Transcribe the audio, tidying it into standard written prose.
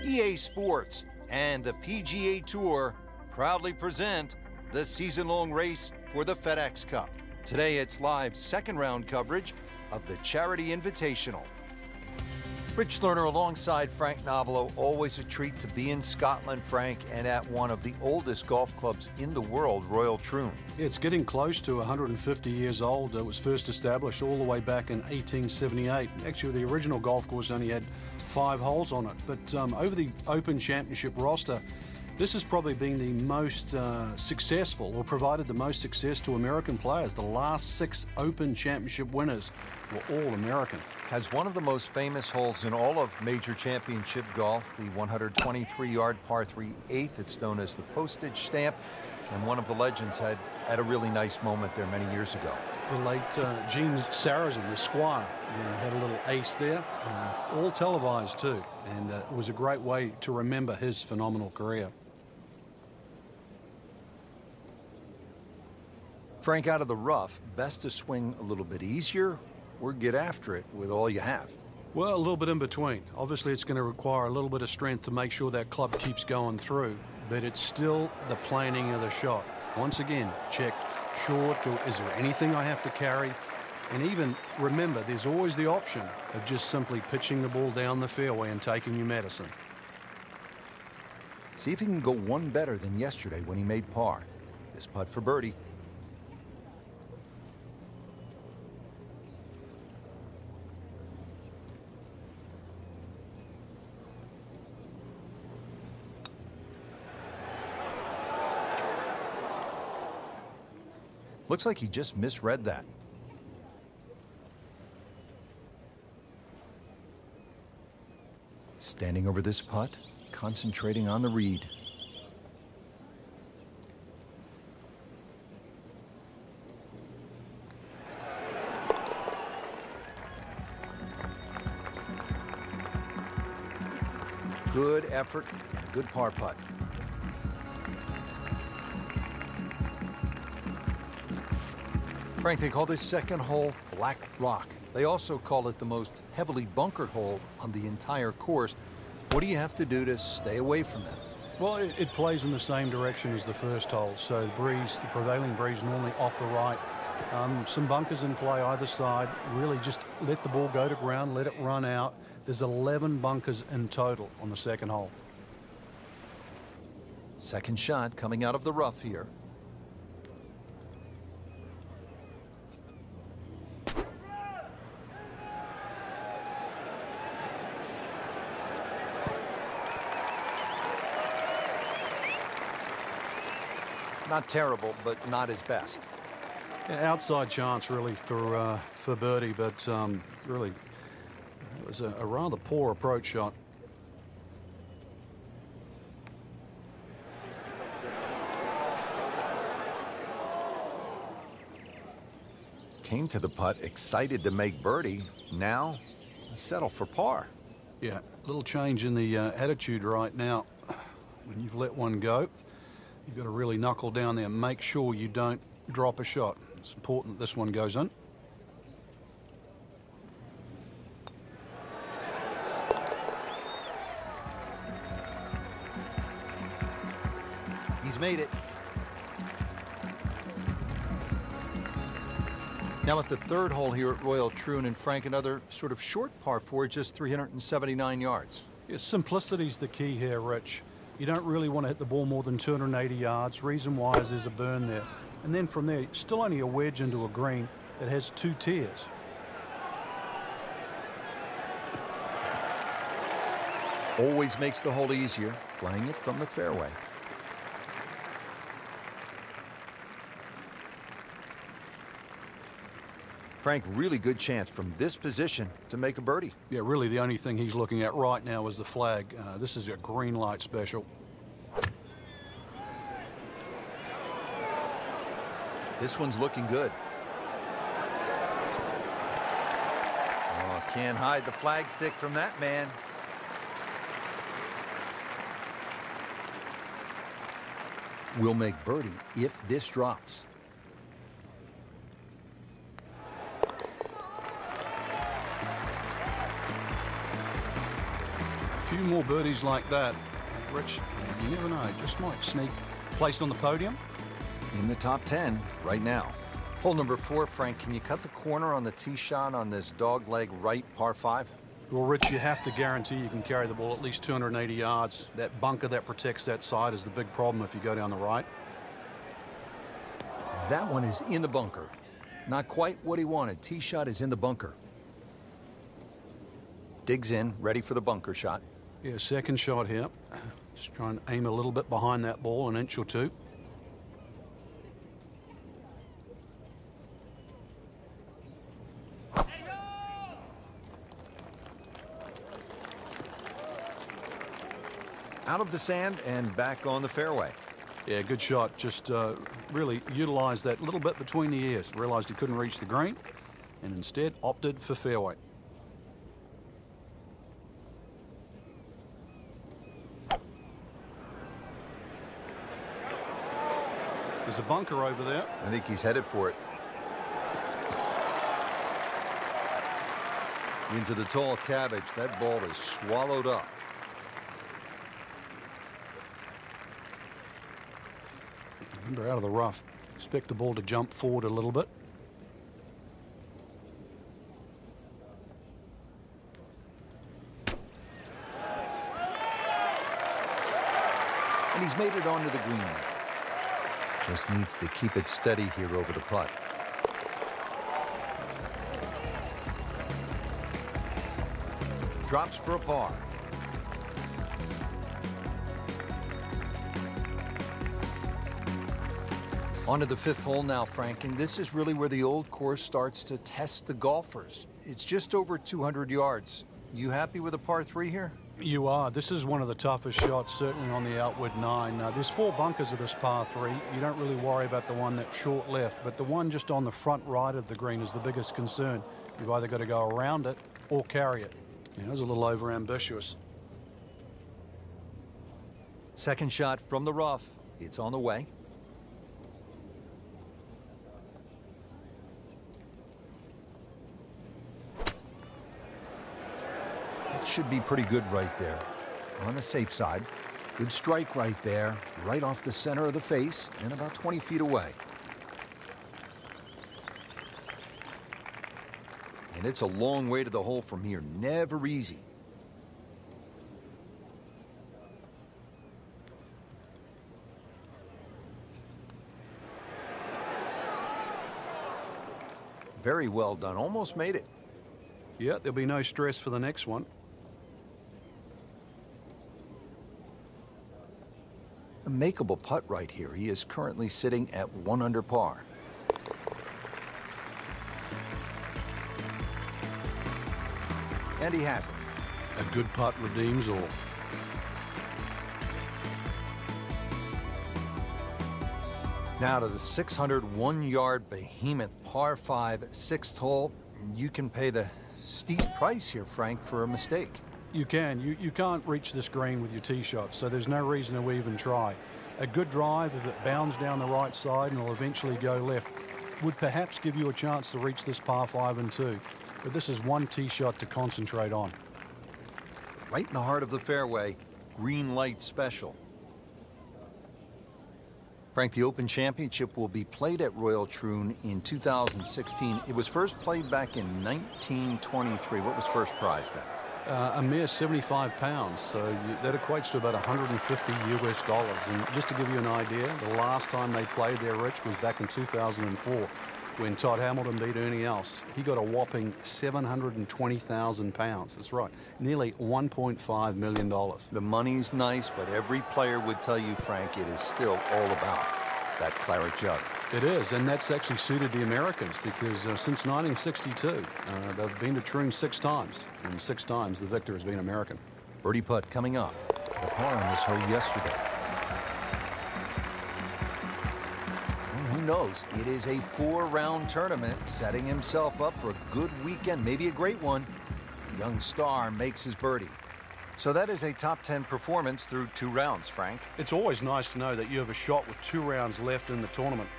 EA Sports and the PGA Tour proudly present the season-long race for the FedEx Cup. Today it's live second-round coverage of the Charity Invitational. Rich Lerner alongside Frank Nobilo. Always a treat to be in Scotland, Frank, and at one of the oldest golf clubs in the world, Royal Troon. It's getting close to 150 years old. It was first established all the way back in 1878. Actually, the original golf course only had 5 holes on it. But over the Open Championship roster, this has probably been the most successful, or provided the most success to American players. The last 6 Open Championship winners were all American. Has one of the most famous holes in all of major championship golf, the 123-yard par 3 8th. It's known as the postage stamp, and one of the legends had a really nice moment there many years ago. The late Gene Sarazen, the Squire, had a little ace there, all televised too, and it was a great way to remember his phenomenal career. Frank, out of the rough, best to swing a little bit easier or get after it with all you have? Well, a little bit in between. Obviously, it's going to require a little bit of strength to make sure that club keeps going through, but it's still the planning of the shot. Once again, check short. Is there anything I have to carry? And even remember, there's always the option of just simply pitching the ball down the fairway and taking your medicine. See if he can go one better than yesterday when he made par. This putt for birdie. Looks like he just misread that. Standing over this putt, concentrating on the read. Good effort, good par putt. Frank, they call this second hole Black Rock. They also call it the most heavily bunkered hole on the entire course. What do you have to do to stay away from them? Well, it plays in the same direction as the first hole. So the prevailing breeze normally off the right. Some bunkers in play either side. Really just let the ball go to ground, let it run out. There's 11 bunkers in total on the second hole. Second shot coming out of the rough here. Not terrible, but not his best. Yeah, outside chance really for birdie, but really it was a rather poor approach shot. Came to the putt excited to make birdie. Now settle for par. Yeah, a little change in the attitude right now. When you've let one go, you've got to really knuckle down there and make sure you don't drop a shot. It's important that this one goes in. He's made it. Now at the third hole here at Royal Troon, and Frank, another sort of short par 4, just 379 yards. Yeah, simplicity's the key here, Rich. You don't really want to hit the ball more than 280 yards. Reason why is there's a burn there. And then from there, still only a wedge into a green that has 2 tiers. Always makes the hole easier, playing it from the fairway. Frank, really good chance from this position to make a birdie. Yeah, really the only thing he's looking at right now is the flag. This is a green light special. This one's looking good. Oh, can't hide the flagstick from that man. Will make birdie if this drops. few more birdies like that, Rich, you never know, just might sneak placed on the podium. In the top 10 right now. Hole number 4, Frank, can you cut the corner on the tee shot on this dogleg right par 5? Well, Rich, you have to guarantee you can carry the ball at least 280 yards. That bunker that protects that side is the big problem if you go down the right. That one is in the bunker. Not quite what he wanted. Tee shot is in the bunker. Digs in, ready for the bunker shot. Yeah, second shot here. Just try and aim a little bit behind that ball, an inch or two. Out of the sand and back on the fairway. Yeah, good shot. Just really utilized that little bit between the ears. Realized he couldn't reach the green and instead opted for fairway. There's a bunker over there. I think he's headed for it. Into the tall cabbage. That ball is swallowed up. Remember, out of the rough. Expect the ball to jump forward a little bit. And he's made it onto the green. Just needs to keep it steady here over the putt. Drops for a par. On to the 5th hole now, Frank, and this is really where the old course starts to test the golfers. It's just over 200 yards. You happy with a par 3 here? You are. This is one of the toughest shots, certainly on the outward 9. Now, there's 4 bunkers of this par 3. You don't really worry about the one that's short left, but the one just on the front right of the green is the biggest concern. You've either got to go around it or carry it. Yeah, it was a little over-ambitious. Second shot from the rough. It's on the way. Should be pretty good right there. On the safe side. Good strike right there, right off the center of the face and about 20 feet away. And it's a long way to the hole from here. Never easy. Very well done. Almost made it. Yeah, there'll be no stress for the next one. A makeable putt right here. He is currently sitting at 1 under par. And he has it. A good putt redeems all. Now to the 601-yard behemoth par 5 6th hole. You can pay the steep price here, Frank, for a mistake. You can. You can't reach this green with your tee shot, so there's no reason to even try. A good drive, if it bounds down the right side and will eventually go left, would perhaps give you a chance to reach this par 5 and 2. But this is one tee shot to concentrate on. Right in the heart of the fairway, green light special. Frank, the Open Championship will be played at Royal Troon in 2016. It was first played back in 1923. What was first prize then? A mere 75 pounds, so that equates to about 150 US dollars. And just to give you an idea, the last time they played there, Rich, was back in 2004 when Todd Hamilton beat Ernie Els. He got a whopping 720,000 pounds. That's right, nearly $1.5 million. The money's nice, but every player would tell you, Frank, it is still all about that claret jug. It is, and that's actually suited the Americans because since 1962, they've been to Troon 6 times, and 6 times the victor has been American. Birdie putt coming up. The par on this hole yesterday. Well, who knows? It is a 4-round tournament, setting himself up for a good weekend, maybe a great one. The young star makes his birdie. So that is a top 10 performance through 2 rounds, Frank. It's always nice to know that you have a shot with 2 rounds left in the tournament.